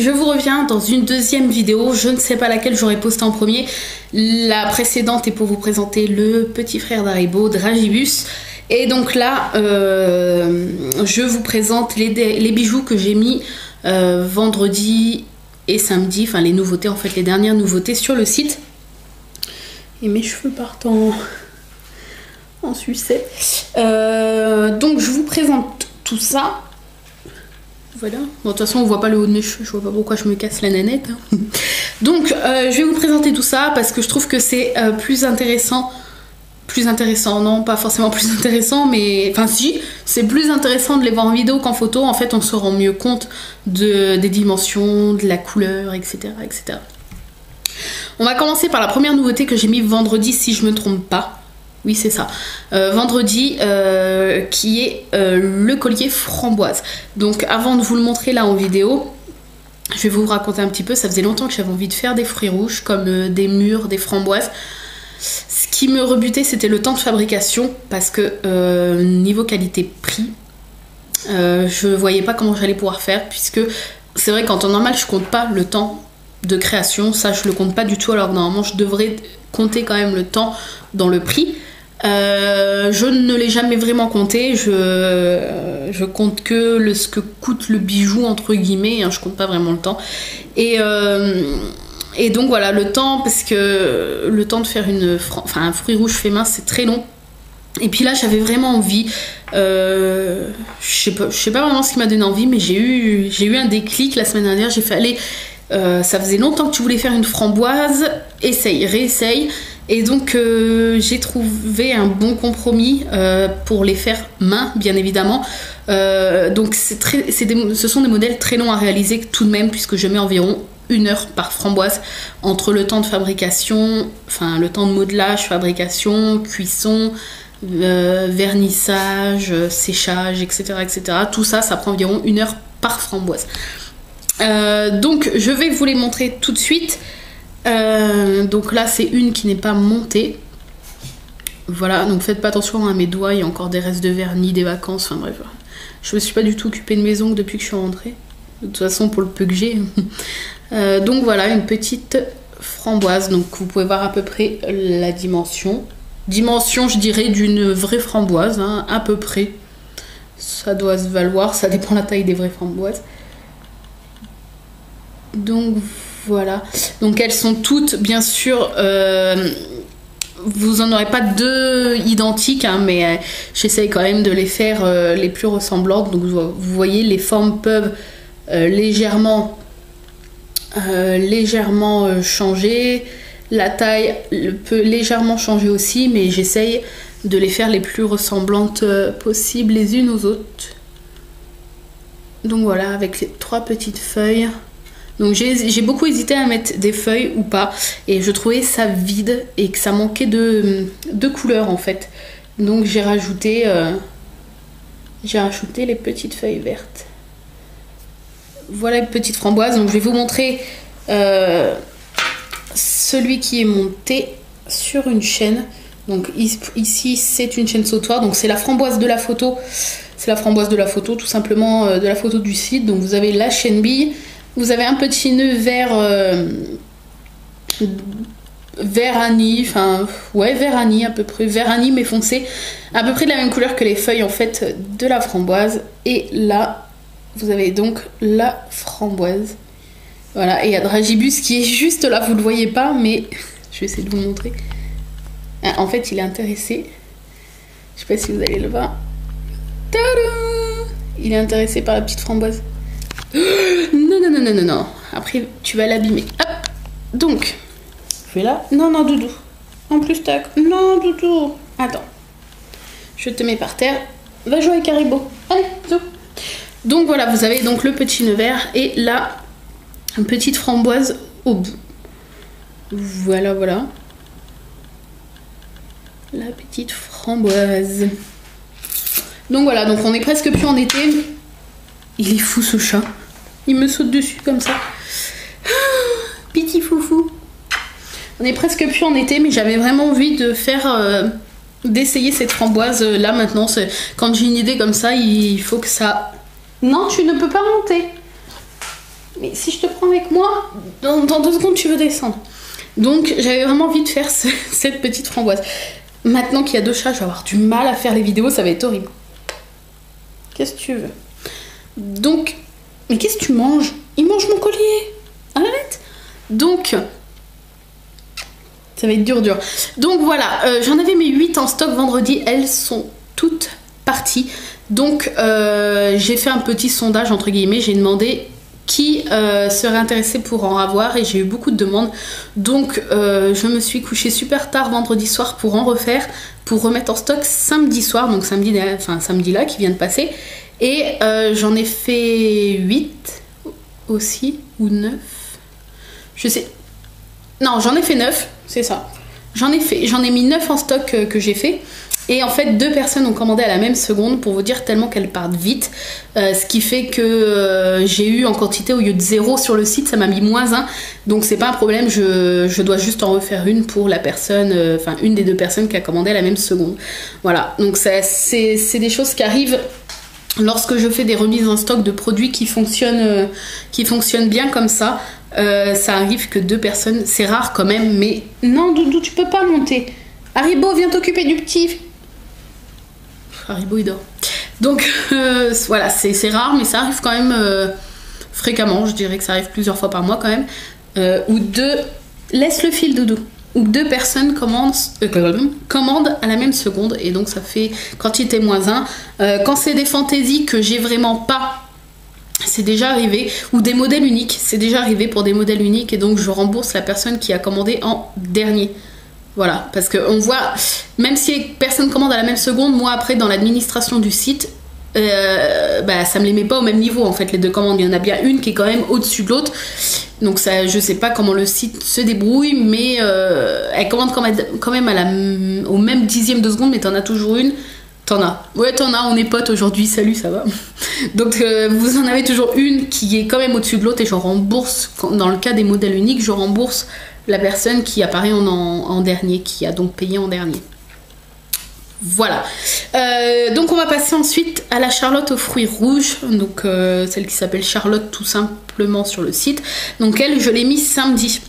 je vous reviens dans une deuxième vidéo, je ne sais pas laquelle j'aurais posté en premier. La précédente est pour vous présenter le petit frère d'Haribo, Dragibus. Et donc là, je vous présente les bijoux que j'ai mis vendredi et samedi, enfin les nouveautés en fait, les dernières nouveautés sur le site. Et mes cheveux partent en sucette. Donc je vous présente tout ça. Voilà. Bon, de toute façon on voit pas le haut de mes cheveux, je vois pas pourquoi je me casse la nanette. Donc je vais vous présenter tout ça parce que je trouve que c'est plus intéressant, non pas forcément plus intéressant, mais enfin si, c'est plus intéressant de les voir en vidéo qu'en photo. En fait on se rend mieux compte des dimensions, de la couleur, etc., etc. On va commencer par la première nouveauté que j'ai mis vendredi si je me trompe pas. Oui c'est ça, vendredi, qui est le collier framboise. Donc avant de vous le montrer là en vidéo, je vais vous raconter un petit peu. Ça faisait longtemps que j'avais envie de faire des fruits rouges comme des mûres, des framboises. Ce qui me rebutait c'était le temps de fabrication parce que niveau qualité-prix, je voyais pas comment j'allais pouvoir faire, puisque c'est vrai qu'en temps normal je compte pas le temps de création, ça je le compte pas du tout, alors que normalement je devrais compter quand même le temps dans le prix. Je ne l'ai jamais vraiment compté, je compte que ce que coûte le bijou entre guillemets, hein, je compte pas vraiment le temps. Et donc voilà, le temps, parce que le temps de faire un fruit rouge fait main c'est très long. Et puis là j'avais vraiment envie, je sais pas vraiment ce qui m'a donné envie, mais j'ai eu un déclic la semaine dernière. J'ai fait allez, ça faisait longtemps que tu voulais faire une framboise, essaye, réessaye. Et donc j'ai trouvé un bon compromis pour les faire main, bien évidemment. Donc ce sont des modèles très longs à réaliser tout de même, puisque je mets environ 1 heure par framboise entre le temps de fabrication, enfin le temps de modelage, fabrication, cuisson, vernissage, séchage, etc., etc. Tout ça, ça prend environ 1 heure par framboise. Donc je vais vous les montrer tout de suite. Donc là c'est une qui n'est pas montée. Voilà, donc faites pas attention à mes doigts, il y a encore des restes de vernis, des vacances, enfin bref. Je me suis pas du tout occupée de mes ongles depuis que je suis rentrée. De toute façon pour le peu que j'ai. Donc voilà, une petite framboise. Donc vous pouvez voir à peu près la dimension. Dimension je dirais d'une vraie framboise, hein, à peu près. Ça doit se valoir, ça dépend de la taille des vraies framboises. Donc voilà, donc elles sont toutes bien sûr, vous en aurez pas deux identiques, hein, mais j'essaye quand même de les faire les plus ressemblantes. Donc vous voyez, les formes peuvent légèrement changer, la taille peut légèrement changer aussi, mais j'essaye de les faire les plus ressemblantes possibles les unes aux autres. Donc voilà, avec les 3 petites feuilles. Donc j'ai beaucoup hésité à mettre des feuilles ou pas, et je trouvais ça vide et que ça manquait de couleurs en fait. Donc j'ai rajouté les petites feuilles vertes. Voilà une petite framboise. Donc je vais vous montrer celui qui est monté sur une chaîne. Donc ici c'est une chaîne sautoir, donc c'est la framboise de la photo. C'est la framboise de la photo, tout simplement, de la photo du site. Donc vous avez la chaîne bille. Vous avez un petit nœud vert anis, enfin ouais, vert anis à peu près, vert anis mais foncé, à peu près de la même couleur que les feuilles en fait de la framboise. Et là vous avez donc la framboise. Voilà, et il y a Dragibus qui est juste là, vous le voyez pas, mais je vais essayer de vous le montrer. Ah, en fait il est intéressé, je sais pas si vous allez le voir. Tadam! Il est intéressé par la petite framboise. Non. Après, tu vas l'abîmer. Hop. Donc, je vais là. Non, Doudou. En plus, tac. Non, Doudou. Attends. Je te mets par terre. Va jouer avec Haribo. Allez, zou. Donc voilà, vous avez donc le petit nœud vert et là, une petite framboise au bout. Voilà. La petite framboise. Donc voilà, donc on est presque plus en été. Il est fou ce chat. Il me saute dessus comme ça. Petit foufou. On est presque plus en été, mais j'avais vraiment envie de faire d'essayer cette framboise là maintenant. Quand j'ai une idée comme ça, il faut que ça... Non, tu ne peux pas monter. Mais si je te prends avec moi, dans 2 secondes, tu veux descendre. Donc, j'avais vraiment envie de faire cette petite framboise. Maintenant qu'il y a 2 chats, je vais avoir du mal à faire les vidéos, ça va être horrible. Qu'est-ce que tu veux? Donc, mais qu'est-ce que tu manges? Il mange mon collier. Arrête. Donc, ça va être dur. Donc voilà, j'en avais mes 8 en stock vendredi. Elles sont toutes parties. Donc, j'ai fait un petit sondage, entre guillemets. J'ai demandé qui serait intéressé pour en avoir et j'ai eu beaucoup de demandes. Donc, je me suis couchée super tard vendredi soir pour en refaire, pour remettre en stock samedi soir. Donc, samedi là qui vient de passer. Et j'en ai fait 8 aussi, ou 9. Je sais. Non, j'en ai fait 9, c'est ça. J'en ai mis 9 en stock que j'ai fait. Et en fait, 2 personnes ont commandé à la même seconde pour vous dire tellement qu'elles partent vite. Ce qui fait que j'ai eu en quantité au lieu de 0 sur le site, ça m'a mis -1. Donc c'est pas un problème, je dois juste en refaire une pour la personne, une des 2 personnes qui a commandé à la même seconde. Voilà, donc c'est des choses qui arrivent lorsque je fais des remises en stock de produits qui fonctionnent bien comme ça. Ça arrive que 2 personnes, c'est rare quand même, mais non Doudou, tu peux pas monter. Haribo, viens t'occuper du petit. Haribo il dort. Donc voilà, c'est rare, mais ça arrive quand même fréquemment. Je dirais que ça arrive plusieurs fois par mois quand même. Ou 2, laisse le fil Doudou. Ou 2 personnes commandent à la même seconde, et donc ça fait quantité -1. Quand c'est des fantaisies que j'ai vraiment pas, c'est déjà arrivé, ou des modèles uniques, c'est déjà arrivé pour des modèles uniques, et donc je rembourse la personne qui a commandé en dernier. Voilà, parce qu'on voit, même si personne commande à la même seconde, moi après dans l'administration du site, ça me les met pas au même niveau en fait, les 2 commandes. Il y en a bien une qui est quand même au-dessus de l'autre. Donc ça, je sais pas comment le site se débrouille, mais elle commande quand même au même 10e de seconde, mais t'en as toujours une. T'en as. Ouais, t'en as, on est potes aujourd'hui, salut, ça va. Donc vous en avez toujours une qui est quand même au-dessus de l'autre, et je rembourse, dans le cas des modèles uniques, je rembourse la personne qui apparaît en dernier, qui a donc payé en dernier. Voilà. Donc on va passer ensuite à la Charlotte aux fruits rouges, donc celle qui s'appelle Charlotte tout simplement sur le site. Donc elle, je l'ai mis samedi.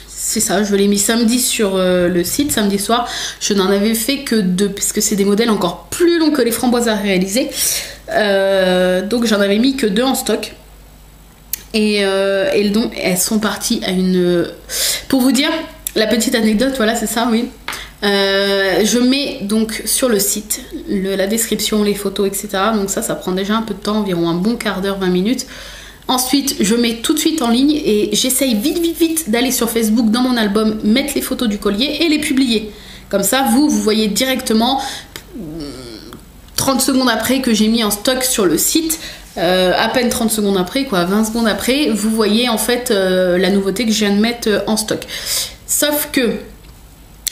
C'est ça, je l'ai mis samedi sur le site, samedi soir. Je n'en avais fait que 2, puisque c'est des modèles encore plus longs que les framboises à réaliser. Donc j'en avais mis que 2 en stock. Et donc elles sont parties à une... Pour vous dire, la petite anecdote, voilà, c'est ça, oui. Je mets donc sur le site la description, les photos, etc. Donc ça prend déjà un peu de temps, environ un bon quart d'heure, 20 minutes. Ensuite, je mets tout de suite en ligne et j'essaye vite d'aller sur Facebook dans mon album, mettre les photos du collier et les publier. Comme ça, vous voyez directement 30 secondes après que j'ai mis en stock sur le site. À peine 30 secondes après, quoi, 20 secondes après, vous voyez en fait la nouveauté que je viens de mettre en stock. Sauf que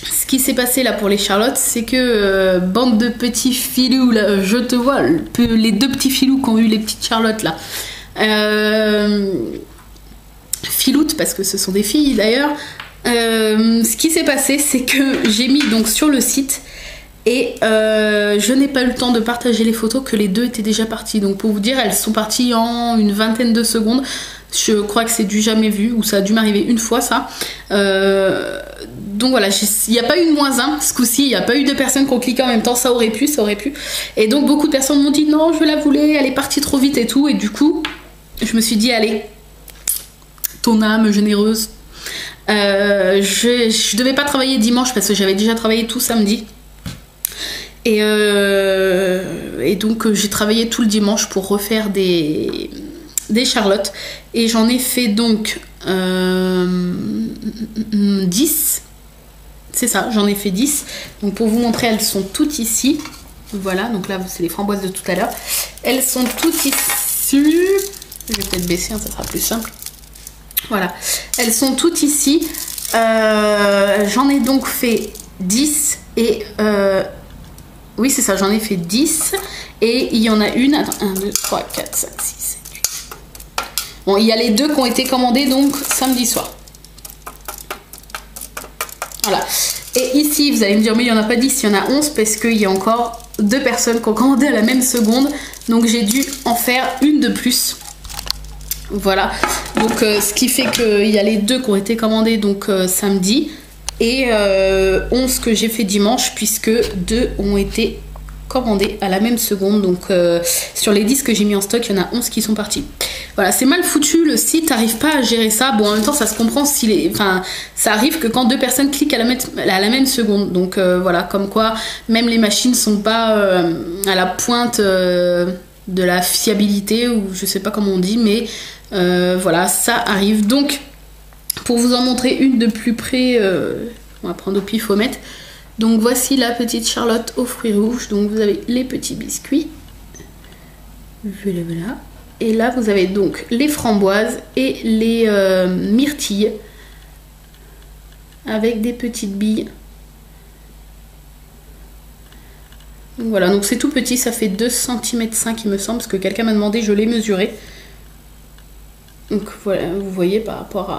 ce qui s'est passé là pour les Charlottes, c'est que bande de petits filous là, je te vois, les 2 petits filous qui ont eu les petites Charlottes là. Filoutes, parce que ce sont des filles d'ailleurs. Ce qui s'est passé, c'est que j'ai mis donc sur le site, et je n'ai pas eu le temps de partager les photos, que les 2 étaient déjà parties. Donc pour vous dire, elles sont parties en une vingtaine de secondes. Je crois que c'est du jamais vu, ou ça a dû m'arriver une fois ça. Donc voilà, il n'y a pas eu de -1 ce coup-ci, il n'y a pas eu 2 personnes qui ont cliqué en même temps, ça aurait pu. Et donc beaucoup de personnes m'ont dit non, je la voulais, elle est partie trop vite et tout. Et du coup, je me suis dit allez, ton âme généreuse. Je devais pas travailler dimanche parce que j'avais déjà travaillé tout samedi. Et donc j'ai travaillé tout le dimanche pour refaire des Charlottes. Et j'en ai fait donc 10. C'est ça, j'en ai fait 10. Donc pour vous montrer, elles sont toutes ici. Voilà, donc là c'est les framboises de tout à l'heure. Elles sont toutes ici. Je vais peut-être baisser, hein, ça sera plus simple. Voilà, elles sont toutes ici. J'en ai donc fait 10 et... oui, c'est ça, j'en ai fait 10. Et il y en a une... Attends, 1, 2, 3, 4, 5, 6, 7, 8. Bon, il y a les 2 qui ont été commandées donc samedi soir. Voilà. Et ici, vous allez me dire, mais il n'y en a pas 10, il y en a 11 parce qu'il y a encore 2 personnes qui ont commandé à la même seconde. Donc j'ai dû en faire une de plus. Voilà, donc ce qui fait qu'il y a les 2 qui ont été commandés donc samedi et 11 que j'ai fait dimanche, puisque 2 ont été commandés à la même seconde. Donc sur les 10 que j'ai mis en stock, il y en a 11 qui sont partis. Voilà, c'est mal foutu, le site n'arrive pas à gérer ça. Bon, en même temps, ça se comprend, ça arrive que quand 2 personnes cliquent à la même seconde. Donc voilà, comme quoi même les machines sont pas à la pointe de la fiabilité, ou je sais pas comment on dit, mais voilà, ça arrive. Donc pour vous en montrer une de plus près, on va prendre au pifomètre. Donc voici la petite Charlotte aux fruits rouges. Donc vous avez les petits biscuits, voilà. Et là vous avez donc les framboises et les myrtilles avec des petites billes. Donc voilà, donc c'est tout petit, ça fait 2,5 cm il me semble, parce que quelqu'un m'a demandé, je l'ai mesuré. Donc voilà, vous voyez par rapport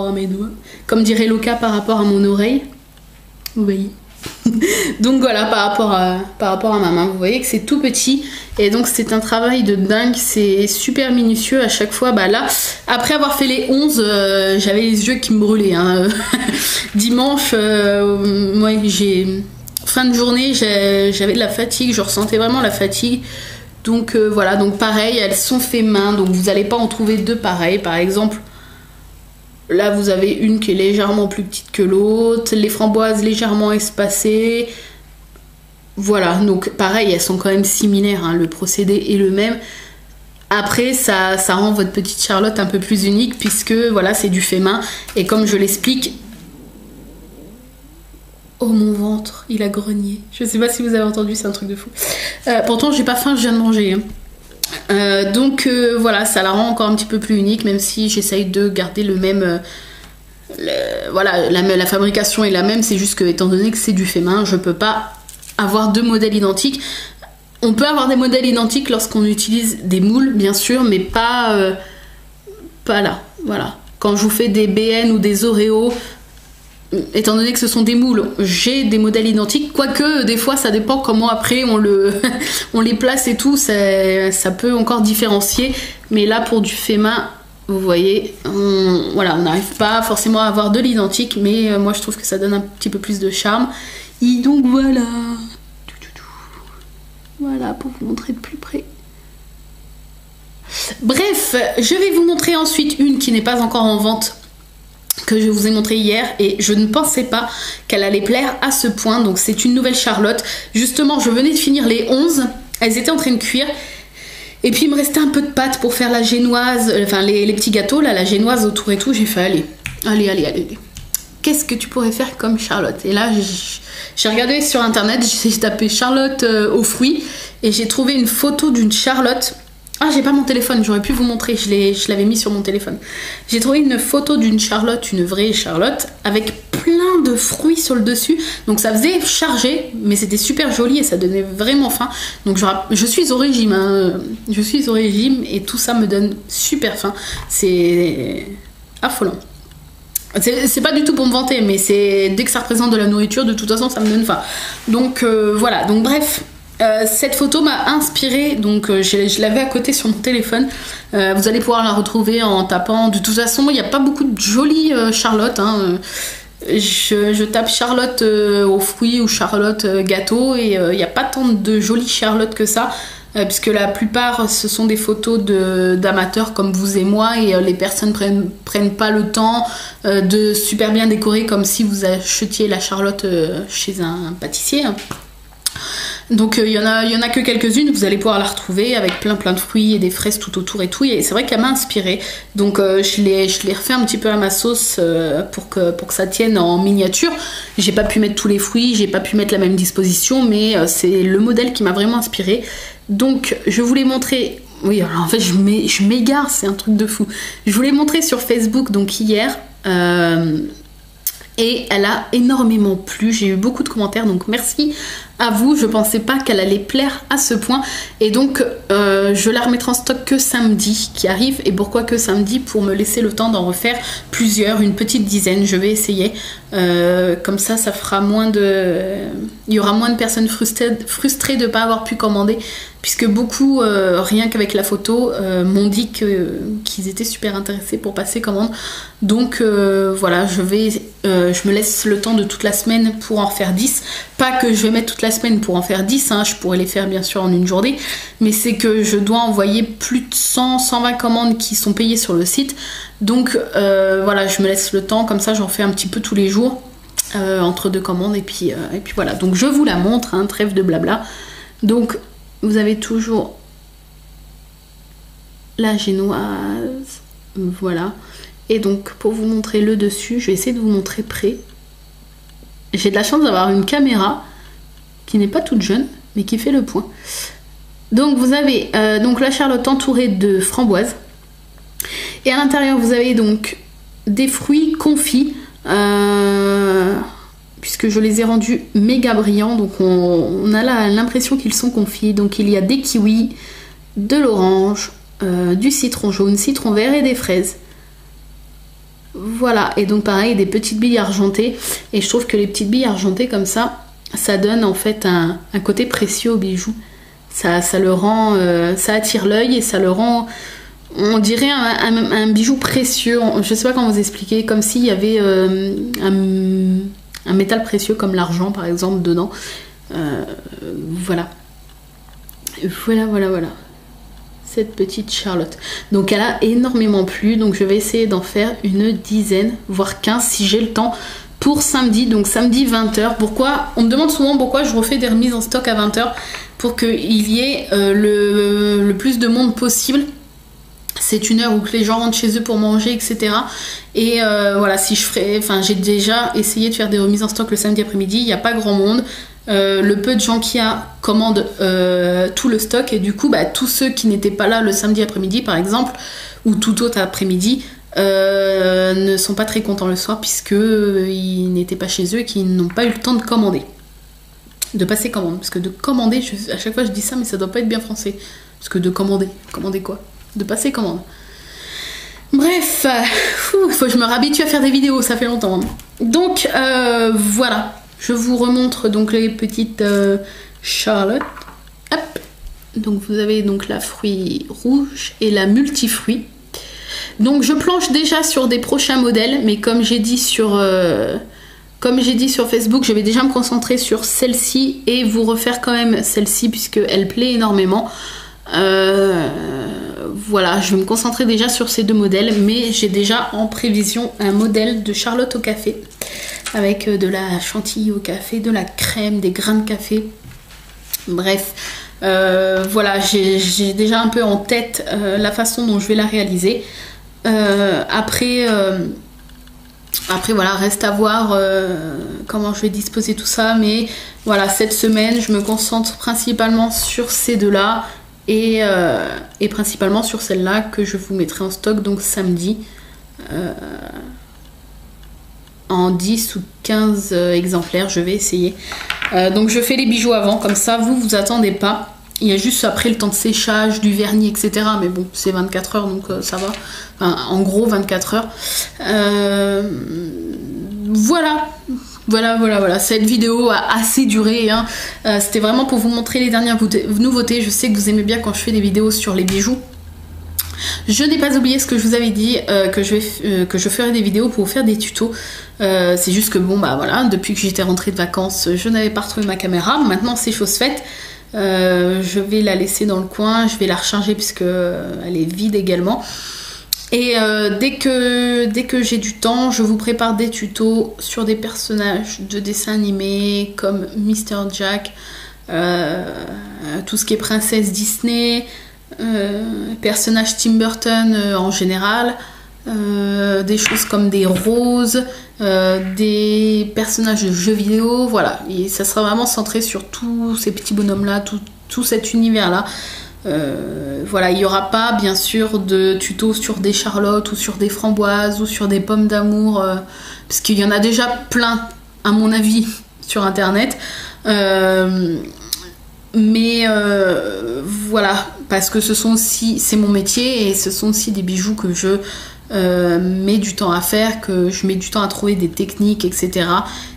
à mes doigts. Comme dirait Loca, par rapport à mon oreille. Vous voyez. Donc voilà, par rapport à ma main, vous voyez que c'est tout petit. Et donc c'est un travail de dingue, c'est super minutieux à chaque fois. Bah là, après avoir fait les 11, j'avais les yeux qui me brûlaient. Hein. Dimanche, moi j'ai... Fin de journée, j'avais de la fatigue, je ressentais vraiment la fatigue. Donc voilà, donc pareil, elles sont faites main, donc vous n'allez pas en trouver 2 pareilles. Par exemple, là vous avez une qui est légèrement plus petite que l'autre, les framboises légèrement espacées. Voilà, donc pareil, elles sont quand même similaires, hein, le procédé est le même. Après, ça rend votre petite Charlotte un peu plus unique, puisque voilà, c'est du fait main. Et comme je l'explique... Oh mon ventre, il a grogné. Je sais pas si vous avez entendu, c'est un truc de fou. Pourtant j'ai pas faim, je viens de manger. Hein. Donc voilà, ça la rend encore un petit peu plus unique, même si j'essaye de garder le même... voilà, la fabrication est la même, c'est juste que étant donné que c'est du fait main, je peux pas avoir 2 modèles identiques. On peut avoir des modèles identiques lorsqu'on utilise des moules, bien sûr, mais pas là. Voilà. Quand je vous fais des BN ou des Oreo... Étant donné que ce sont des moules, j'ai des modèles identiques, quoique des fois ça dépend comment après on les place et tout, ça peut encore différencier, mais là pour du fait main, vous voyez, voilà, on n'arrive pas forcément à avoir de l'identique, mais moi je trouve que ça donne un petit peu plus de charme. Et donc voilà, voilà pour vous montrer de plus près. Bref, je vais vous montrer ensuite une qui n'est pas encore en vente, que je vous ai montré hier, et je ne pensais pas qu'elle allait plaire à ce point. Donc c'est une nouvelle Charlotte. Justement, je venais de finir les 11, elles étaient en train de cuire, et puis il me restait un peu de pâte pour faire la génoise, enfin les petits gâteaux là, la génoise autour et tout. J'ai fait allez, qu'est-ce que tu pourrais faire comme Charlotte? Et là j'ai regardé sur internet, j'ai tapé Charlotte aux fruits, et j'ai trouvé une photo d'une Charlotte. Ah, j'ai pas mon téléphone, j'aurais pu vous montrer, je l'avais mis sur mon téléphone. J'ai trouvé une photo d'une Charlotte, une vraie Charlotte, avec plein de fruits sur le dessus. Donc ça faisait chargé, mais c'était super joli et ça donnait vraiment faim. Donc je suis au régime, hein. Je suis au régime et tout ça me donne super faim. C'est affolant. C'est pas du tout pour me vanter, mais dès que ça représente de la nourriture, de toute façon ça me donne faim. Donc voilà, donc bref... cette photo m'a inspirée, donc je l'avais à côté sur mon téléphone. Vous allez pouvoir la retrouver en tapant. De toute façon, il n'y a pas beaucoup de jolies Charlotte. Hein. Je tape Charlotte aux fruits ou Charlotte gâteau, et il n'y a pas tant de jolies Charlotte que ça. Puisque la plupart ce sont des photos d'amateurs comme vous et moi, et les personnes prennent pas le temps de super bien décorer comme si vous achetiez la Charlotte chez un pâtissier. Donc il y en a que quelques-unes, vous allez pouvoir la retrouver avec plein de fruits et des fraises tout autour et tout, et c'est vrai qu'elle m'a inspirée. Donc je l'ai refait un petit peu à ma sauce pour que ça tienne en miniature. J'ai pas pu mettre tous les fruits, j'ai pas pu mettre la même disposition, mais c'est le modèle qui m'a vraiment inspirée. Donc je vous l'ai montré, oui alors en fait je m'égare, c'est un truc de fou. Je vous l'ai montré sur Facebook donc hier, et elle a énormément plu, j'ai eu beaucoup de commentaires, donc merci à vous, je pensais pas qu'elle allait plaire à ce point. Et donc, je la remettrai en stock que samedi qui arrive. Et pourquoi que samedi? Pour me laisser le temps d'en refaire plusieurs, une petite dizaine. Je vais essayer. Comme ça fera moins de... Il y aura moins de personnes frustrées de ne pas avoir pu commander. Puisque beaucoup, rien qu'avec la photo, m'ont dit qu'ils étaient super intéressés pour passer commande. Donc voilà, je me laisse le temps de toute la semaine pour en refaire 10. Pas que je vais mettre toute la semaine pour en faire 10, hein, je pourrais les faire bien sûr en une journée. Mais c'est que je dois envoyer plus de 100-120 commandes qui sont payées sur le site. Donc voilà, je me laisse le temps, comme ça j'en fais un petit peu tous les jours. Entre deux commandes et puis voilà. Donc je vous la montre, hein, trêve de blabla. Donc vous avez toujours la génoise, voilà. Et donc pour vous montrer le dessus, je vais essayer de vous montrer près. J'ai de la chance d'avoir une caméra qui n'est pas toute jeune, mais qui fait le point. Donc vous avez donc la charlotte entourée de framboises. Et à l'intérieur vous avez donc des fruits confits. Puisque je les ai rendus méga brillants, donc on a l'impression qu'ils sont confits. Donc il y a des kiwis, de l'orange, du citron jaune, citron vert et des fraises. Voilà, et donc pareil, des petites billes argentées. Et je trouve que les petites billes argentées comme ça, ça donne en fait un côté précieux au bijou. Ça le rend, ça attire l'œil et ça le rend... On dirait un bijou précieux, je sais pas comment vous expliquer, comme s'il y avait un métal précieux comme l'argent par exemple dedans. Voilà. Voilà. Cette petite charlotte. Donc elle a énormément plu, donc je vais essayer d'en faire une dizaine, voire 15 si j'ai le temps pour samedi, donc samedi 20h. Pourquoi? On me demande souvent pourquoi je refais des remises en stock à 20h, pour qu'il y ait le plus de monde possible. C'est une heure où que les gens rentrent chez eux pour manger, etc. Et voilà, si je ferais... Enfin, j'ai déjà essayé de faire des remises en stock le samedi après-midi. Il n'y a pas grand monde. Le peu de gens qu'il y a commandent tout le stock. Et du coup, tous ceux qui n'étaient pas là le samedi après-midi, par exemple, ou tout autre après-midi, ne sont pas très contents le soir, puisqu'ils n'étaient pas chez eux et qu'ils n'ont pas eu le temps de commander. De passer commande. Parce que de commander, à chaque fois je dis ça, mais ça doit pas être bien français. Parce que de commander. Commander quoi? De passer commande. Bref, il faut que je me réhabitue à faire des vidéos, ça fait longtemps. Donc voilà, je vous remontre donc les petites charlottes. Hop. Donc vous avez donc la fruit rouge et la multifruit. Donc je planche déjà sur des prochains modèles, mais comme j'ai dit sur Facebook, je vais déjà me concentrer sur celle-ci et vous refaire quand même celle-ci puisqu'elle plaît énormément. Voilà, je vais me concentrer déjà sur ces deux modèles, mais j'ai déjà en prévision un modèle de charlotte au café avec de la chantilly au café, de la crème, des grains de café. Bref, voilà, j'ai déjà un peu en tête la façon dont je vais la réaliser. Après voilà, reste à voir comment je vais disposer tout ça, mais voilà, cette semaine je me concentre principalement sur ces deux-là. Et principalement sur celle-là que je vous mettrai en stock donc samedi en 10 ou 15 exemplaires, je vais essayer. Donc je fais les bijoux avant, comme ça vous attendez pas. Il y a juste après le temps de séchage, du vernis, etc. Mais bon, c'est 24 heures donc ça va. Enfin, en gros 24 heures. Voilà, cette vidéo a assez duré, hein. C'était vraiment pour vous montrer les dernières nouveautés. Je sais que vous aimez bien quand je fais des vidéos sur les bijoux. Je n'ai pas oublié ce que je vous avais dit, que je ferai des vidéos pour vous faire des tutos. C'est juste que bon voilà, depuis que j'étais rentrée de vacances, je n'avais pas retrouvé ma caméra. Maintenant c'est chose faite. Je vais la laisser dans le coin, je vais la recharger puisque elle est vide également. Et dès que j'ai du temps, je vous prépare des tutos sur des personnages de dessins animés comme Mr. Jack, tout ce qui est princesse Disney, personnages Tim Burton en général, des choses comme des roses, des personnages de jeux vidéo, voilà. Et ça sera vraiment centré sur tous ces petits bonhommes là, tout cet univers là. Voilà, il n'y aura pas bien sûr de tutos sur des charlottes ou sur des framboises ou sur des pommes d'amour parce qu'il y en a déjà plein à mon avis sur internet. Mais voilà, parce que ce sont aussi, c'est mon métier et ce sont aussi des bijoux que je mets du temps à faire, que je mets du temps à trouver des techniques, etc.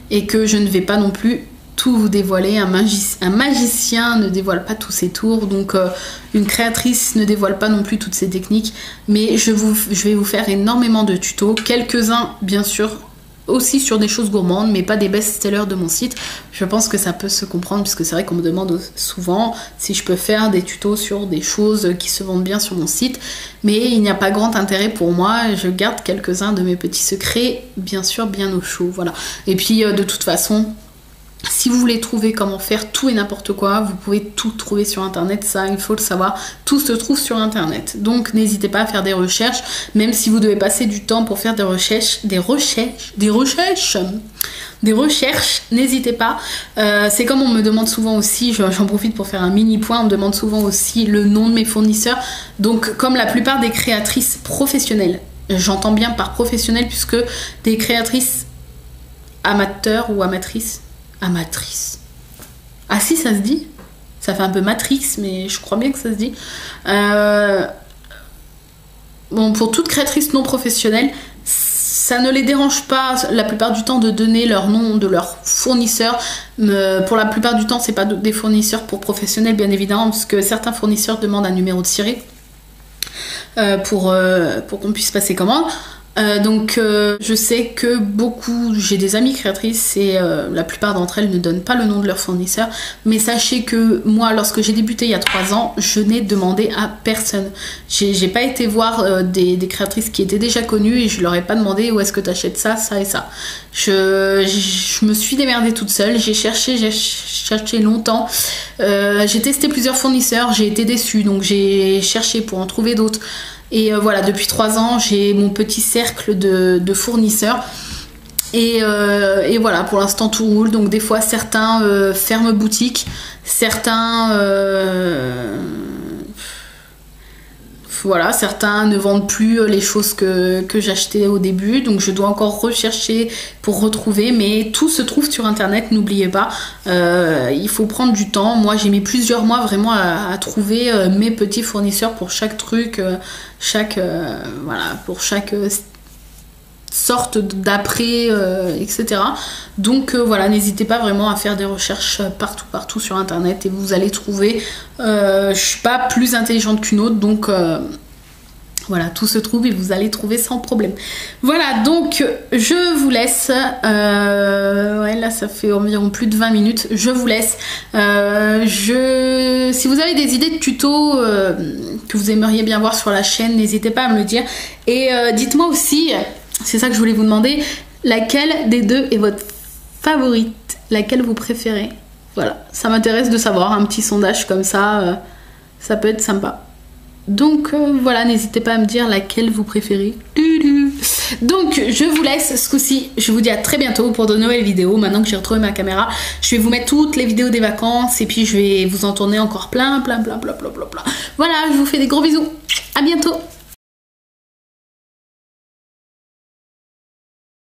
Et que je ne vais pas non plus tout vous dévoiler. Un magicien ne dévoile pas tous ses tours, donc une créatrice ne dévoile pas non plus toutes ses techniques. Mais je vais vous faire énormément de tutos, quelques-uns bien sûr, aussi sur des choses gourmandes, mais pas des best-sellers de mon site. Je pense que ça peut se comprendre, puisque c'est vrai qu'on me demande souvent si je peux faire des tutos sur des choses qui se vendent bien sur mon site, mais il n'y a pas grand intérêt pour moi. Je garde quelques-uns de mes petits secrets, bien sûr, bien au chaud, voilà. Et puis de toute façon, si vous voulez trouver comment faire tout et n'importe quoi, vous pouvez tout trouver sur internet, ça il faut le savoir, tout se trouve sur internet. Donc n'hésitez pas à faire des recherches, même si vous devez passer du temps pour faire des recherches, n'hésitez pas. C'est comme on me demande souvent aussi, j'en profite pour faire un mini point, on me demande souvent aussi le nom de mes fournisseurs. Donc comme la plupart des créatrices professionnelles, j'entends bien par professionnelles puisque des créatrices amateurs ou amatrices, ah si, ça se dit. Ça fait un peu Matrix, mais je crois bien que ça se dit. Bon, pour toute créatrice non professionnelle, ça ne les dérange pas la plupart du temps de donner leur nom de leur fournisseur. Pour la plupart du temps, c'est pas des fournisseurs pour professionnels, bien évidemment, parce que certains fournisseurs demandent un numéro de série pour qu'on puisse passer commande. Donc je sais que j'ai des amies créatrices et la plupart d'entre elles ne donnent pas le nom de leur fournisseur, mais sachez que moi, lorsque j'ai débuté il y a 3 ans, je n'ai demandé à personne. J'ai pas été voir des créatrices qui étaient déjà connues et je leur ai pas demandé où est-ce que tu achètes ça, ça et ça. Je me suis démerdée toute seule, j'ai cherché longtemps, j'ai testé plusieurs fournisseurs, j'ai été déçue, donc j'ai cherché pour en trouver d'autres. Et voilà, depuis 3 ans, j'ai mon petit cercle de fournisseurs. Et voilà, pour l'instant, tout roule. Donc des fois, certains ferment boutique, certains... voilà, certains ne vendent plus les choses que j'achetais au début, donc je dois encore rechercher pour retrouver, mais tout se trouve sur internet, n'oubliez pas. Il faut prendre du temps. Moi j'ai mis plusieurs mois vraiment à trouver mes petits fournisseurs pour chaque truc, voilà, pour chaque sorte d'après, etc. Donc voilà, n'hésitez pas vraiment à faire des recherches partout sur internet et vous allez trouver. Je suis pas plus intelligente qu'une autre, donc voilà, tout se trouve et vous allez trouver sans problème. Voilà, donc je vous laisse. Ouais, là ça fait environ plus de 20 minutes. Je vous laisse. Si vous avez des idées de tutos que vous aimeriez bien voir sur la chaîne, n'hésitez pas à me le dire. Et dites-moi aussi, c'est ça que je voulais vous demander, laquelle des deux est votre favorite, laquelle vous préférez. Voilà, ça m'intéresse de savoir, un petit sondage comme ça, ça peut être sympa. Donc voilà, n'hésitez pas à me dire laquelle vous préférez. Donc je vous laisse ce coup-ci, je vous dis à très bientôt pour de nouvelles vidéos. Maintenant que j'ai retrouvé ma caméra, je vais vous mettre toutes les vidéos des vacances et puis je vais vous en tourner encore plein. Voilà, je vous fais des gros bisous, à bientôt.